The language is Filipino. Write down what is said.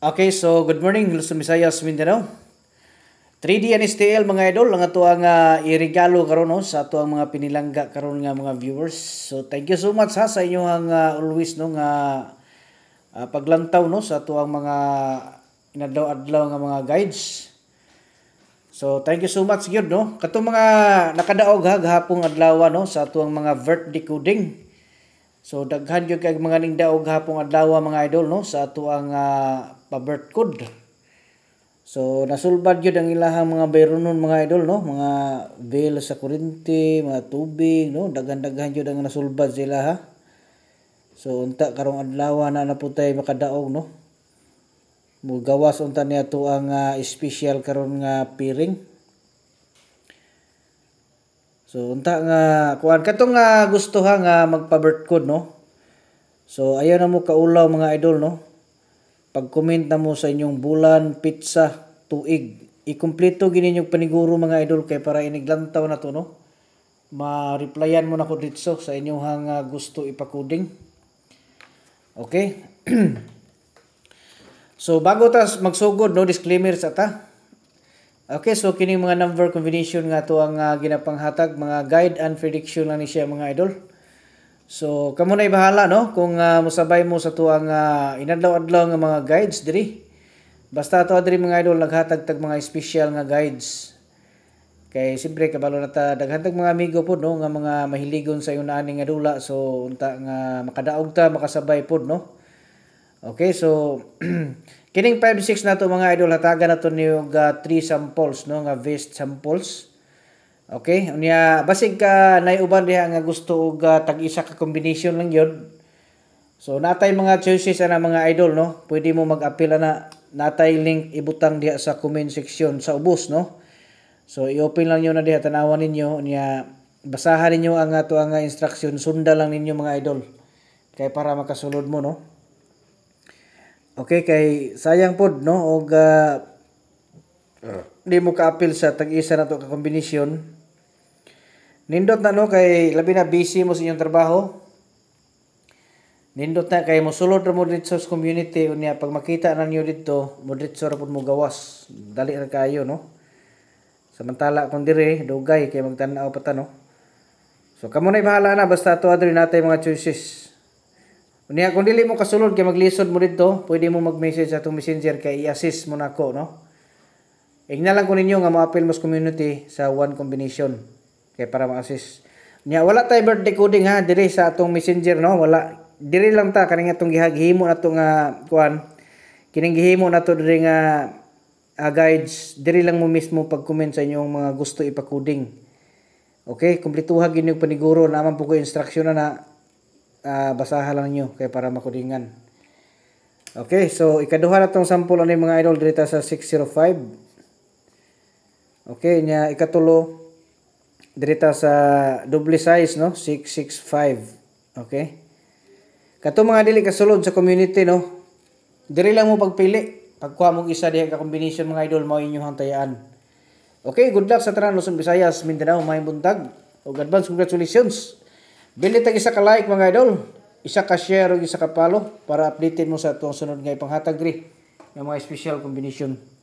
Okay, so good morning, Luzon, Visayas, Mindanao. 3D and STL mga idol, ang ato ang iregalo karon no sa ato ang mga pinilangga karon nga mga viewers. So thank you so much ha sa inyong always no nga paglantaw no sa ato ang mga inadlaw-adlaw nga mga guides. So thank you so much gyud no. Katong mga nakadaog ha gahapong adlaw no sa ato ang mga vert decoding. So daghan gyud kay mga ning daog gahapong adlaw mga idol no sa ato ang pa-birth code. So nasulbad gyud ang ilahang mga bayronon mga idol no, mga bill sa kuryente, mga tubig no, daghan-daghan gyud ang nasulbad sila ha. So unta karong adlaw na naputay makadaog no. Mugawas unta niya to ang special karon nga piring. So unta nga kuan katong gusto ha nga magpa-birth code no. So ayaw na mo kaulaw mga idol no. Pag-comment na mo sa inyong bulan, pizza, tuig. I-kompleto gini yung paniguro mga idol kay para iniglantaw na to no. Ma-replyan mo na ko dito sa inyong gusto ipakuding. Okay? So bago ta magsugod no disclaimer sa ta. Okay, so kini mga number combination nga to ang ginapanghatag, mga guide and prediction lang ni siya mga idol. So, kamo na bahala no kung musabay mo sa tuang inadlaw-adlaw nga mga guides diri. Basta ato diri mga idol naghatag tag mga special nga guides. Kay siyempre kabalo na ta daghan tag mga amigo pod no nga mga mahiligon sa yung ani nga dula. So unta nga makadaog ta makasabay pod no. Okay, so kining 5-6 nato mga idol hatagan nato niyog 3 samples no nga vest samples. Okay, unya basig ka naiuban diha nga gusto og tag-isa ka combination lang yun. So natay mga choices ana mga idol no. Pwede mo mag-appeal ana. Natay link ibutang diha sa comment section sa ubos no. So i-open lang niyo na diha tanawan ninyo unya basahan ninyo ang ato ang instruction, sunda lang ninyo mga idol. Kay para makasulod mo no. Okay, kay sayang pod no og di mo ka-appeal sa tag-isa na to ka combination. Nindot na no kay labi na busy mo sa inyong trabaho. Nindot na kay mosulod ra mo dito sa community unya pag makita na niyo dito, mo dito ra pud mo gawas. Dali ra kayo no. Samantala kung dire dugay kay magtan-aw pa ta no. So kamo na bahala na basta ato adri natay mga choices. Unya kung dili mo kasulod kay maglisod mo dito, pwede mo mag-message sa atong messenger kay i-assist mo nako no. Igna lang ko ninyo nga mo-appeal mo sa community sa one combination kay para ma-assist. Nya wala tay birthday coding ha diri sa atong messenger no, wala. Diri lang ta kaning atong gihimo nato nga kuan. Kining gihimo nato diri nga guides, diri lang mo mismo pag-comment sa inyong mga gusto ipakuding. Okay, kumpletuha gid yung paniguro naman po ko instruction na basahan lang niyo kay para makudingan. Okay, so ikaduha na tong sample ani mga idol diri ta sa 605. Okay, nya ikatulo dirita sa double size no 665. Okay, kato mga dili kasulod sa community no, diri lang mo pagpili pagkuha mo isa diha ka combination mga idol mao inyong hantayaan. Okay, good luck sa tanan Luzon, Visayas, Mindanao, may buntag ug advance congratulations. Bili tag isa ka like mga idol, isa ka share ug isa ka follow para updated mo sa atong sunod nga ipanghatag diri nga mga special combination.